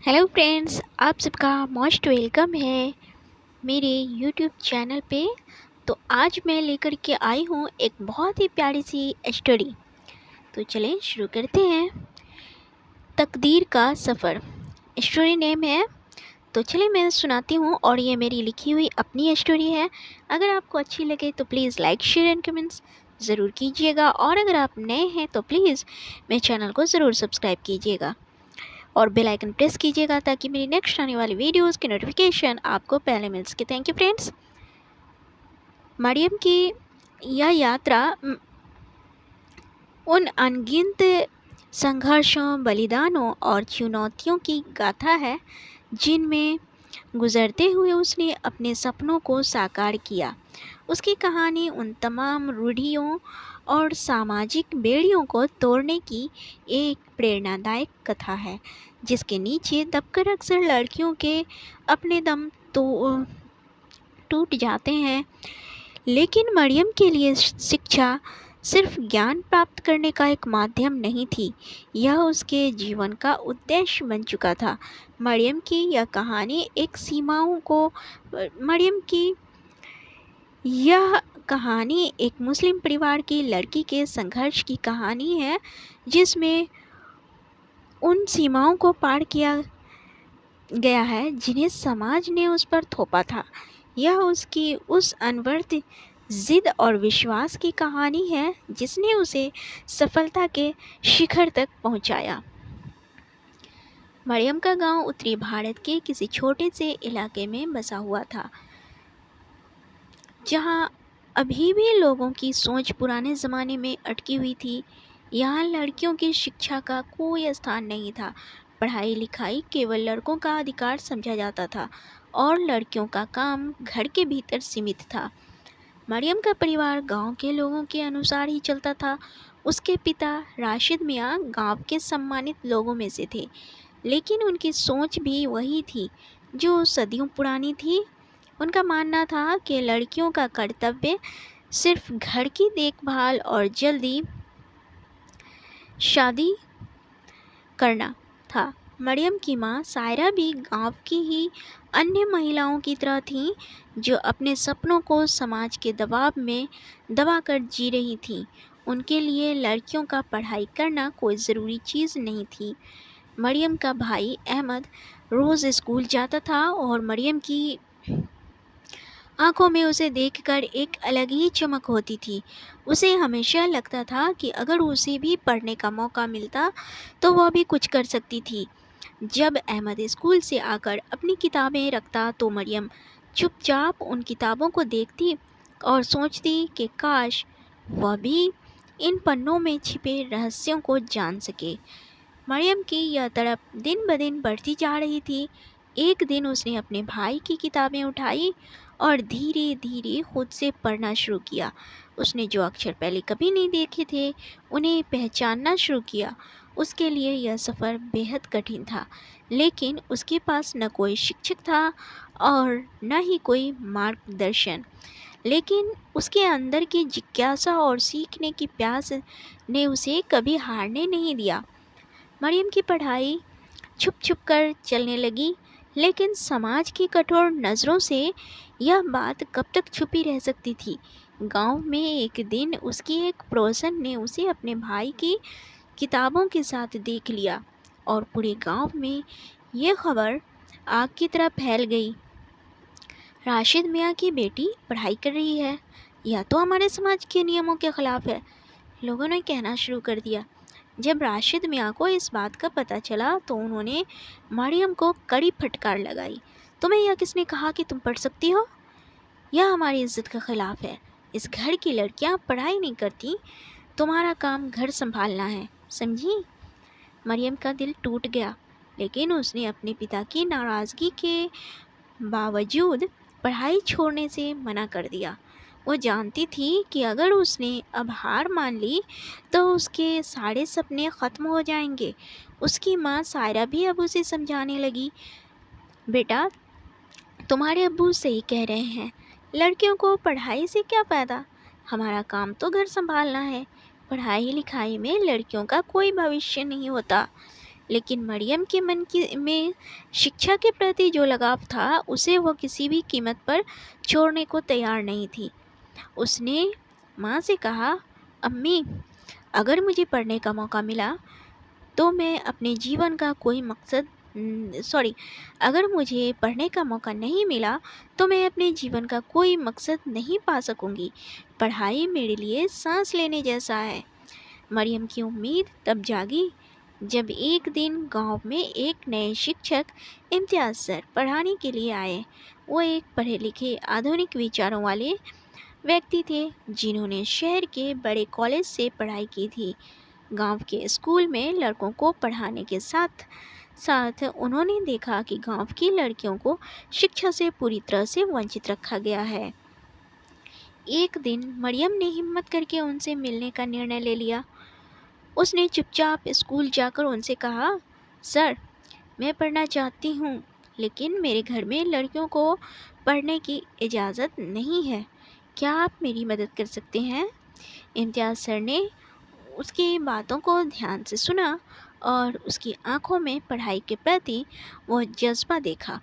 Hello friends, आप सबका most welcome है मेरे यूट्यूब चैनल पे। तो आज मैं लेकर के आई हूँ एक बहुत ही प्यारी सी स्टोरी। तो चलें शुरू करते हैं। तकदीर का सफ़र स्टोरी नेम है। तो चलिए मैं सुनाती हूँ और ये मेरी लिखी हुई अपनी स्टोरी है। अगर आपको अच्छी लगे तो please like share and comments ज़रूर कीजिएगा, और अगर आप नए हैं तो प्लीज़ मेरे चैनल को ज़रूर सब्सक्राइब कीजिएगा और बेल आइकन प्रेस कीजिएगा ताकि मेरी नेक्स्ट आने वाली वीडियोस की नोटिफिकेशन आपको पहले मिल सके। Thank you friends. मरियम की यह यात्रा उन अनगिनत संघर्षों, बलिदानों और चुनौतियों की गाथा है जिनमें गुजरते हुए उसने अपने सपनों को साकार किया। उसकी कहानी उन तमाम रूढ़ियों और सामाजिक बेड़ियों को तोड़ने की एक प्रेरणादायक कथा है, जिसके नीचे दबकर अक्सर लड़कियों के अपने दम तो टूट जाते हैं। लेकिन मरियम के लिए शिक्षा सिर्फ ज्ञान प्राप्त करने का एक माध्यम नहीं थी, यह उसके जीवन का उद्देश्य बन चुका था। मरियम की यह कहानी एक सीमाओं को मरियम की यह कहानी एक मुस्लिम परिवार की लड़की के संघर्ष की कहानी है, जिसमें उन सीमाओं को पार किया गया है जिन्हें समाज ने उस पर थोपा था। यह उसकी उस अनवरत जिद और विश्वास की कहानी है जिसने उसे सफलता के शिखर तक पहुंचाया। मरियम का गांव उत्तरी भारत के किसी छोटे से इलाके में बसा हुआ था, जहां अभी भी लोगों की सोच पुराने ज़माने में अटकी हुई थी। यहाँ लड़कियों की शिक्षा का कोई स्थान नहीं था। पढ़ाई लिखाई केवल लड़कों का अधिकार समझा जाता था और लड़कियों का काम घर के भीतर सीमित था। मरियम का परिवार गांव के लोगों के अनुसार ही चलता था। उसके पिता राशिद मियाँ गांव के सम्मानित लोगों में से थे, लेकिन उनकी सोच भी वही थी जो सदियों पुरानी थी। उनका मानना था कि लड़कियों का कर्तव्य सिर्फ घर की देखभाल और जल्दी शादी करना था। मरियम की माँ सायरा भी गांव की ही अन्य महिलाओं की तरह थीं, जो अपने सपनों को समाज के दबाव में दबाकर जी रही थीं। उनके लिए लड़कियों का पढ़ाई करना कोई ज़रूरी चीज़ नहीं थी। मरियम का भाई अहमद रोज़ स्कूल जाता था और मरियम की आंखों में उसे देखकर एक अलग ही चमक होती थी। उसे हमेशा लगता था कि अगर उसे भी पढ़ने का मौका मिलता तो वह भी कुछ कर सकती थी। जब अहमद स्कूल से आकर अपनी किताबें रखता तो मरियम चुपचाप उन किताबों को देखती और सोचती कि काश वह भी इन पन्नों में छिपे रहस्यों को जान सके। मरियम की यह तड़प दिन ब दिन बढ़ती जा रही थी। एक दिन उसने अपने भाई की किताबें उठाई और धीरे धीरे खुद से पढ़ना शुरू किया। उसने जो अक्षर पहले कभी नहीं देखे थे उन्हें पहचानना शुरू किया। उसके लिए यह सफ़र बेहद कठिन था, लेकिन उसके पास न कोई शिक्षक था और न ही कोई मार्गदर्शन। लेकिन उसके अंदर की जिज्ञासा और सीखने की प्यास ने उसे कभी हारने नहीं दिया। मरियम की पढ़ाई छुप छुप कर चलने लगी, लेकिन समाज की कठोर नज़रों से यह बात कब तक छुपी रह सकती थी। गांव में एक दिन उसकी एक पड़ोसन ने उसे अपने भाई की किताबों के साथ देख लिया और पूरे गांव में ये खबर आग की तरह फैल गई। राशिद मियाँ की बेटी पढ़ाई कर रही है, यह तो हमारे समाज के नियमों के खिलाफ है, लोगों ने कहना शुरू कर दिया। जब राशिद मियाँ को इस बात का पता चला तो उन्होंने मरियम को कड़ी फटकार लगाई। तुम्हें यह किसने कहा कि तुम पढ़ सकती हो? यह हमारी इज्जत के खिलाफ है। इस घर की लड़कियाँ पढ़ाई नहीं करती, तुम्हारा काम घर संभालना है, समझी? मरियम का दिल टूट गया, लेकिन उसने अपने पिता की नाराज़गी के बावजूद पढ़ाई छोड़ने से मना कर दिया। वो जानती थी कि अगर उसने अब हार मान ली तो उसके सारे सपने ख़त्म हो जाएंगे। उसकी माँ सायरा भी अब उसे समझाने लगी, बेटा तुम्हारे अब्बू सही कह रहे हैं, लड़कियों को पढ़ाई से क्या फ़ायदा, हमारा काम तो घर संभालना है। पढ़ाई लिखाई में लड़कियों का कोई भविष्य नहीं होता। लेकिन मरियम के मन की में शिक्षा के प्रति जो लगाव था उसे वह किसी भी कीमत पर छोड़ने को तैयार नहीं थी। उसने माँ से कहा, अम्मी, अगर मुझे पढ़ने का मौका मिला तो मैं अपने जीवन का कोई मकसद सॉरी अगर मुझे पढ़ने का मौका नहीं मिला तो मैं अपने जीवन का कोई मकसद नहीं पा सकूंगी। पढ़ाई मेरे लिए सांस लेने जैसा है। मरियम की उम्मीद तब जागी जब एक दिन गांव में एक नए शिक्षक इम्तियाज सर पढ़ाने के लिए आए। वो एक पढ़े लिखे आधुनिक विचारों वाले व्यक्ति थे जिन्होंने शहर के बड़े कॉलेज से पढ़ाई की थी। गांव के स्कूल में लड़कों को पढ़ाने के साथ साथ उन्होंने देखा कि गांव की लड़कियों को शिक्षा से पूरी तरह से वंचित रखा गया है। एक दिन मरियम ने हिम्मत करके उनसे मिलने का निर्णय ले लिया। उसने चुपचाप स्कूल जाकर उनसे कहा, सर, मैं पढ़ना चाहती हूँ लेकिन मेरे घर में लड़कियों को पढ़ने की इजाज़त नहीं है। क्या आप मेरी मदद कर सकते हैं? इम्तियाज़ सर ने उसकी बातों को ध्यान से सुना और उसकी आंखों में पढ़ाई के प्रति वो जज्बा देखा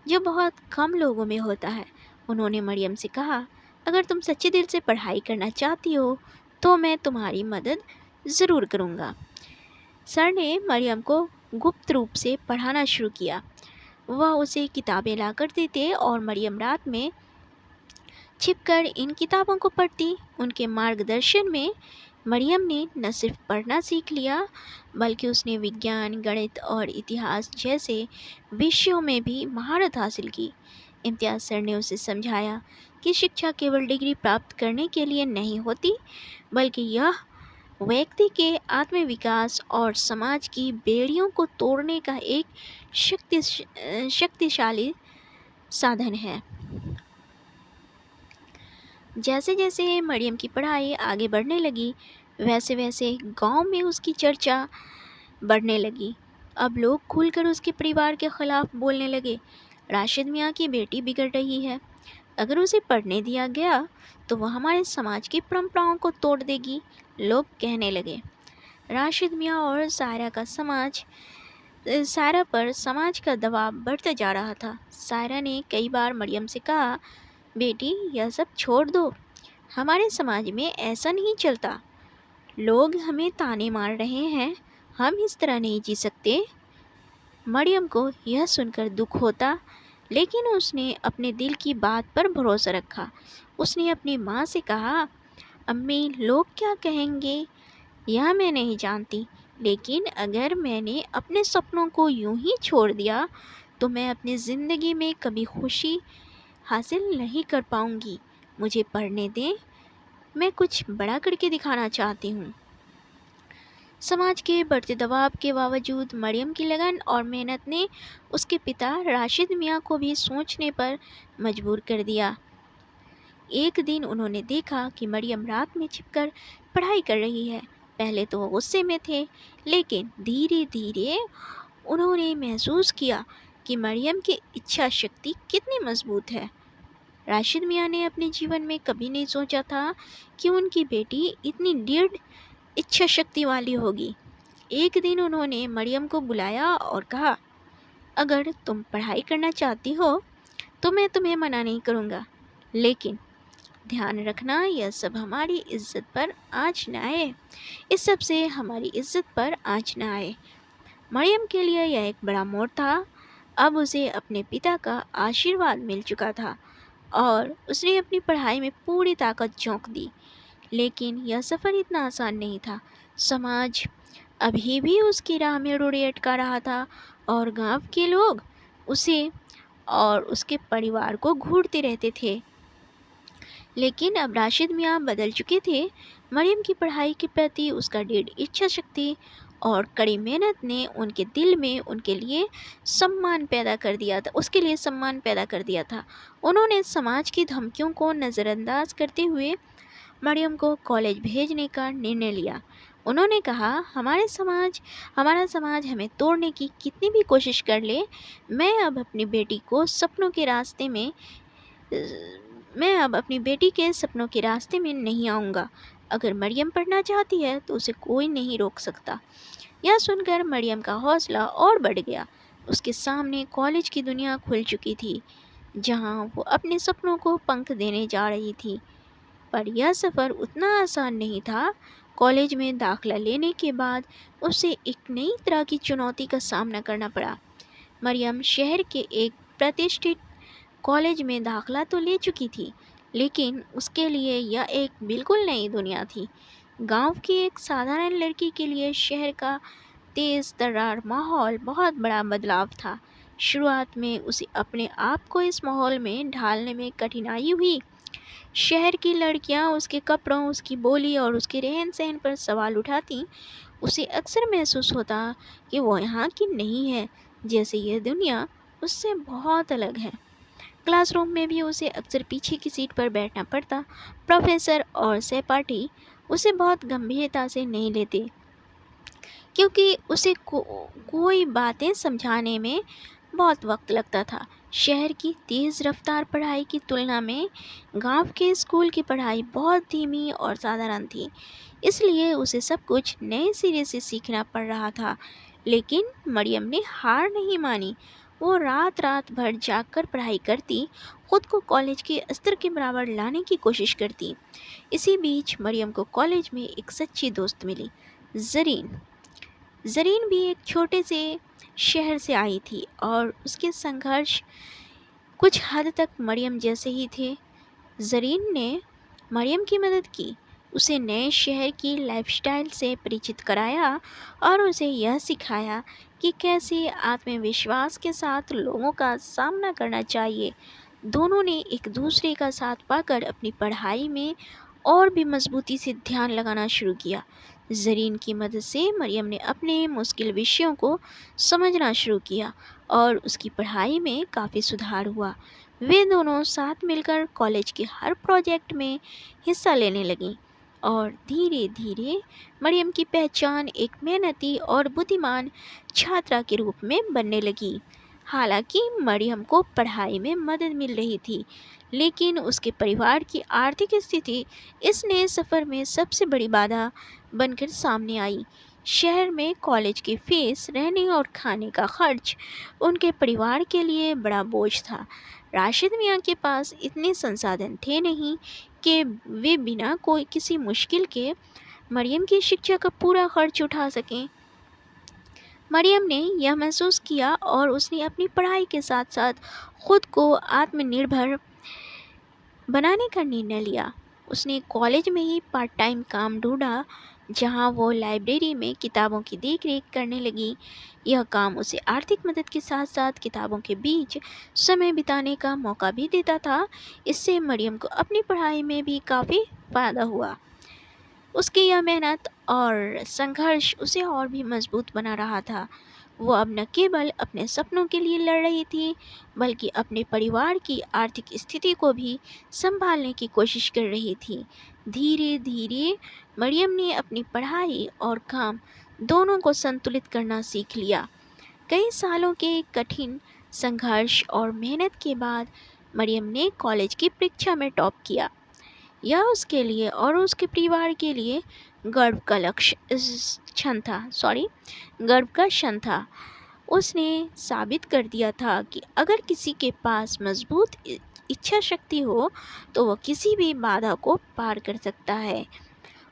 जो बहुत कम लोगों में होता है। उन्होंने मरियम से कहा, अगर तुम सच्चे दिल से पढ़ाई करना चाहती हो तो मैं तुम्हारी मदद ज़रूर करूँगा। सर ने मरियम को गुप्त रूप से पढ़ाना शुरू किया। वह उसे किताबें ला कर देते और मरियम रात में छिपकर इन किताबों को पढ़ती। उनके मार्गदर्शन में मरियम ने न सिर्फ पढ़ना सीख लिया बल्कि उसने विज्ञान, गणित और इतिहास जैसे विषयों में भी महारत हासिल की। इम्तियाज सर ने उसे समझाया कि शिक्षा केवल डिग्री प्राप्त करने के लिए नहीं होती बल्कि यह व्यक्ति के आत्मविकास और समाज की बेड़ियों को तोड़ने का एक शक्तिशाली साधन है। जैसे जैसे मरियम की पढ़ाई आगे बढ़ने लगी वैसे वैसे गांव में उसकी चर्चा बढ़ने लगी। अब लोग खुलकर उसके परिवार के खिलाफ बोलने लगे। राशिद मियाँ की बेटी बिगड़ रही है, अगर उसे पढ़ने दिया गया तो वह हमारे समाज की परंपराओं को तोड़ देगी, लोग कहने लगे। राशिद मियाँ और सायरा पर समाज का दबाव बढ़ता जा रहा था। सायरा ने कई बार मरियम से कहा, बेटी, यह सब छोड़ दो, हमारे समाज में ऐसा नहीं चलता, लोग हमें ताने मार रहे हैं, हम इस तरह नहीं जी सकते। मरियम को यह सुनकर दुख होता लेकिन उसने अपने दिल की बात पर भरोसा रखा। उसने अपनी माँ से कहा, अम्मी, लोग क्या कहेंगे यह मैं नहीं जानती, लेकिन अगर मैंने अपने सपनों को यूं ही छोड़ दिया तो मैं अपनी ज़िंदगी में कभी खुशी हासिल नहीं कर पाऊंगी। मुझे पढ़ने दें, मैं कुछ बड़ा करके दिखाना चाहती हूँ। समाज के बढ़ते दबाव के बावजूद मरियम की लगन और मेहनत ने उसके पिता राशिद मियाँ को भी सोचने पर मजबूर कर दिया। एक दिन उन्होंने देखा कि मरियम रात में छिपकर पढ़ाई कर रही है। पहले तो वो गुस्से में थे, लेकिन धीरे धीरे उन्होंने महसूस किया कि मरियम की इच्छा शक्ति कितनी मजबूत है। राशिद मियाँ ने अपने जीवन में कभी नहीं सोचा था कि उनकी बेटी इतनी दृढ़ इच्छा शक्ति वाली होगी। एक दिन उन्होंने मरियम को बुलाया और कहा, अगर तुम पढ़ाई करना चाहती हो तो मैं तुम्हें मना नहीं करूँगा, लेकिन ध्यान रखना यह सब हमारी इज्जत पर आँच न आए, इस सब से हमारी इज्जत पर आँच न आए। मरियम के लिए यह एक बड़ा मोड़ था। अब उसे अपने पिता का आशीर्वाद मिल चुका था और उसने अपनी पढ़ाई में पूरी ताकत झोंक दी। लेकिन यह सफ़र इतना आसान नहीं था। समाज अभी भी उसकी राह में रोड़े अटका रहा था और गांव के लोग उसे और उसके परिवार को घूरते रहते थे। लेकिन अब राशिद मियाँ बदल चुके थे। मरियम की पढ़ाई के प्रति उसका दृढ़ इच्छा शक्ति और कड़ी मेहनत ने उनके दिल में उनके लिए सम्मान पैदा कर दिया था उसके लिए सम्मान पैदा कर दिया था। उन्होंने समाज की धमकियों को नज़रअंदाज करते हुए मरियम को कॉलेज भेजने का निर्णय लिया। उन्होंने कहा, हमारा समाज हमें तोड़ने की कितनी भी कोशिश कर ले, मैं अब अपनी बेटी के सपनों के रास्ते में नहीं आऊँगा। अगर मरियम पढ़ना चाहती है तो उसे कोई नहीं रोक सकता। यह सुनकर मरियम का हौसला और बढ़ गया। उसके सामने कॉलेज की दुनिया खुल चुकी थी, जहां वो अपने सपनों को पंख देने जा रही थी। पर यह सफ़र उतना आसान नहीं था। कॉलेज में दाखिला लेने के बाद उसे एक नई तरह की चुनौती का सामना करना पड़ा। मरियम शहर के एक प्रतिष्ठित कॉलेज में दाखिला तो ले चुकी थी, लेकिन उसके लिए यह एक बिल्कुल नई दुनिया थी। गांव की एक साधारण लड़की के लिए शहर का तेज तर्रार माहौल बहुत बड़ा बदलाव था। शुरुआत में उसे अपने आप को इस माहौल में ढालने में कठिनाई हुई। शहर की लड़कियां उसके कपड़ों, उसकी बोली और उसके रहन सहन पर सवाल उठाती। उसे अक्सर महसूस होता कि वो यहाँ की नहीं है, जैसे यह दुनिया उससे बहुत अलग है। क्लासरूम में भी उसे अक्सर पीछे की सीट पर बैठना पड़ता। प्रोफेसर और सहपाठी उसे बहुत गंभीरता से नहीं लेते, क्योंकि उसे कोई बातें समझाने में बहुत वक्त लगता था। शहर की तेज़ रफ्तार पढ़ाई की तुलना में गांव के स्कूल की पढ़ाई बहुत धीमी और साधारण थी, इसलिए उसे सब कुछ नए सिरे से सीखना पड़ रहा था। लेकिन मरियम ने हार नहीं मानी। वो रात रात भर जागकर पढ़ाई करती, खुद को कॉलेज के स्तर के बराबर लाने की कोशिश करती। इसी बीच मरियम को कॉलेज में एक सच्ची दोस्त मिली, जरीन। जरीन भी एक छोटे से शहर से आई थी और उसके संघर्ष कुछ हद तक मरियम जैसे ही थे। जरीन ने मरियम की मदद की, उसे नए शहर की लाइफस्टाइल से परिचित कराया और उसे यह सिखाया कि कैसे आत्मविश्वास के साथ लोगों का सामना करना चाहिए। दोनों ने एक दूसरे का साथ पाकर अपनी पढ़ाई में और भी मजबूती से ध्यान लगाना शुरू किया। जरीन की मदद से मरियम ने अपने मुश्किल विषयों को समझना शुरू किया और उसकी पढ़ाई में काफ़ी सुधार हुआ। वे दोनों साथ मिलकर कॉलेज के हर प्रोजेक्ट में हिस्सा लेने लगीं और धीरे धीरे मरियम की पहचान एक मेहनती और बुद्धिमान छात्रा के रूप में बनने लगी। हालांकि मरियम को पढ़ाई में मदद मिल रही थी, लेकिन उसके परिवार की आर्थिक स्थिति इस नए सफ़र में सबसे बड़ी बाधा बनकर सामने आई। शहर में कॉलेज की फीस, रहने और खाने का खर्च उनके परिवार के लिए बड़ा बोझ था। राशिद मियाँ के पास इतने संसाधन थे नहीं कि वे बिना कोई किसी मुश्किल के मरियम की शिक्षा का पूरा खर्च उठा सकें। मरियम ने यह महसूस किया और उसने अपनी पढ़ाई के साथ साथ खुद को आत्मनिर्भर बनाने का निर्णय लिया। उसने कॉलेज में ही पार्ट टाइम काम ढूंढा, जहां वो लाइब्रेरी में किताबों की देखरेख करने लगी। यह काम उसे आर्थिक मदद के साथ साथ किताबों के बीच समय बिताने का मौका भी देता था। इससे मरियम को अपनी पढ़ाई में भी काफ़ी फ़ायदा हुआ। उसकी यह मेहनत और संघर्ष उसे और भी मजबूत बना रहा था। वो अब न केवल अपने सपनों के लिए लड़ रही थी, बल्कि अपने परिवार की आर्थिक स्थिति को भी संभालने की कोशिश कर रही थी। धीरे धीरे मरियम ने अपनी पढ़ाई और काम दोनों को संतुलित करना सीख लिया। कई सालों के कठिन संघर्ष और मेहनत के बाद मरियम ने कॉलेज की परीक्षा में टॉप किया। यह उसके लिए और उसके परिवार के लिए गर्व का गर्व का क्षण था। उसने साबित कर दिया था कि अगर किसी के पास मजबूत इच्छा शक्ति हो तो वह किसी भी बाधा को पार कर सकता है।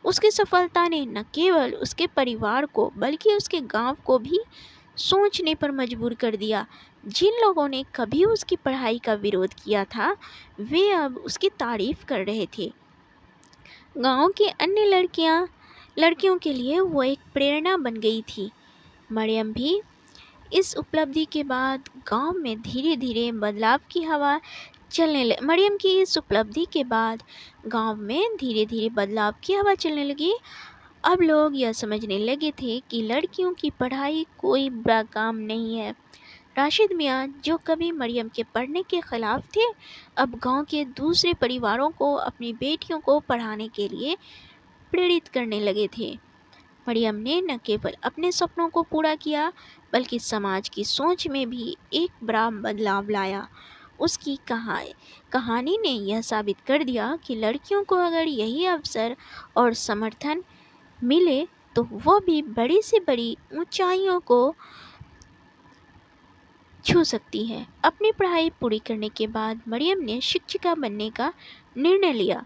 उसकी सफलता ने न केवल उसके परिवार को बल्कि उसके गांव को भी सोचने पर मजबूर कर दिया। जिन लोगों ने कभी उसकी पढ़ाई का विरोध किया था, वे अब उसकी तारीफ कर रहे थे। गांव की अन्य लड़कियों के लिए वो एक प्रेरणा बन गई थी। मरियम भी इस उपलब्धि के बाद गांव में धीरे धीरे बदलाव की हवा मरियम की इस उपलब्धि के बाद गांव में धीरे धीरे बदलाव की हवा चलने लगी। अब लोग यह समझने लगे थे कि लड़कियों की पढ़ाई कोई बुरा काम नहीं है। राशिद मियाँ, जो कभी मरियम के पढ़ने के खिलाफ थे, अब गांव के दूसरे परिवारों को अपनी बेटियों को पढ़ाने के लिए प्रेरित करने लगे थे। मरियम ने न केवल अपने सपनों को पूरा किया, बल्कि समाज की सोच में भी एक बड़ा बदलाव लाया। उसकी कहानी ने यह साबित कर दिया कि लड़कियों को अगर यही अवसर और समर्थन मिले तो वो भी बड़ी से बड़ी ऊंचाइयों को छू सकती है। अपनी पढ़ाई पूरी करने के बाद मरियम ने शिक्षिका बनने का निर्णय लिया।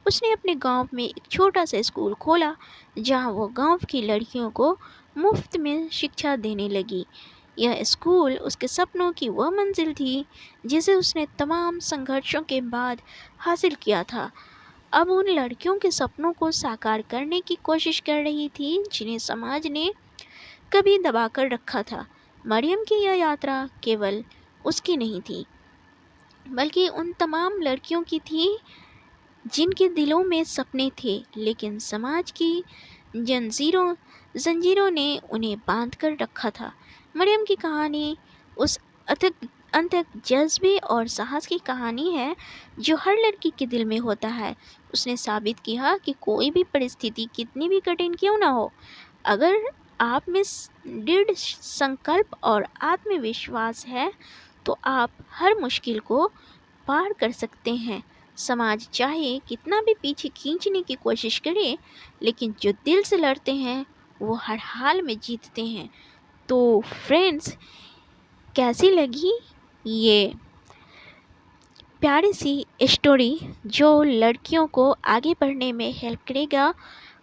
उसने अपने गांव में एक छोटा सा स्कूल खोला जहां वो गांव की लड़कियों को मुफ्त में शिक्षा देने लगी। यह स्कूल उसके सपनों की वह मंजिल थी जिसे उसने तमाम संघर्षों के बाद हासिल किया था। अब उन लड़कियों के सपनों को साकार करने की कोशिश कर रही थी जिन्हें समाज ने कभी दबाकर रखा था। मरियम की यह यात्रा केवल उसकी नहीं थी, बल्कि उन तमाम लड़कियों की थी जिनके दिलों में सपने थे, लेकिन समाज की जंजीरों जंजीरों ने उन्हें बांध कर रखा था। मरियम की कहानी उस अथक अथक जज्बे और साहस की कहानी है जो हर लड़की के दिल में होता है। उसने साबित किया कि कोई भी परिस्थिति कितनी भी कठिन क्यों ना हो, अगर आप में दृढ़ संकल्प और आत्मविश्वास है तो आप हर मुश्किल को पार कर सकते हैं। समाज चाहे कितना भी पीछे खींचने की कोशिश करे, लेकिन जो दिल से लड़ते हैं वो हर हाल में जीतते हैं। तो फ्रेंड्स, कैसी लगी ये प्यारी सी स्टोरी जो लड़कियों को आगे बढ़ने में हेल्प करेगा?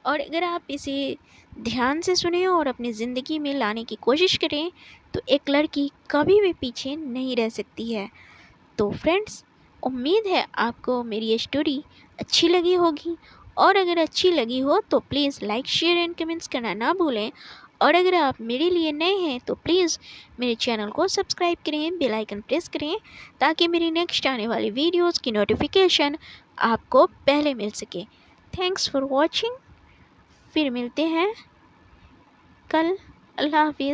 और अगर आप इसे ध्यान से सुने और अपनी ज़िंदगी में लाने की कोशिश करें तो एक लड़की कभी भी पीछे नहीं रह सकती है। तो फ्रेंड्स, उम्मीद है आपको मेरी ये स्टोरी अच्छी लगी होगी, और अगर अच्छी लगी हो तो please like share and comments करना ना भूलें। और अगर आप मेरे लिए नए हैं तो प्लीज़ मेरे चैनल को सब्सक्राइब करें, बेल आइकन प्रेस करें ताकि मेरी नेक्स्ट आने वाली वीडियोस की नोटिफिकेशन आपको पहले मिल सके। Thanks for watching. फिर मिलते हैं कल। अल्लाह हाफिज़।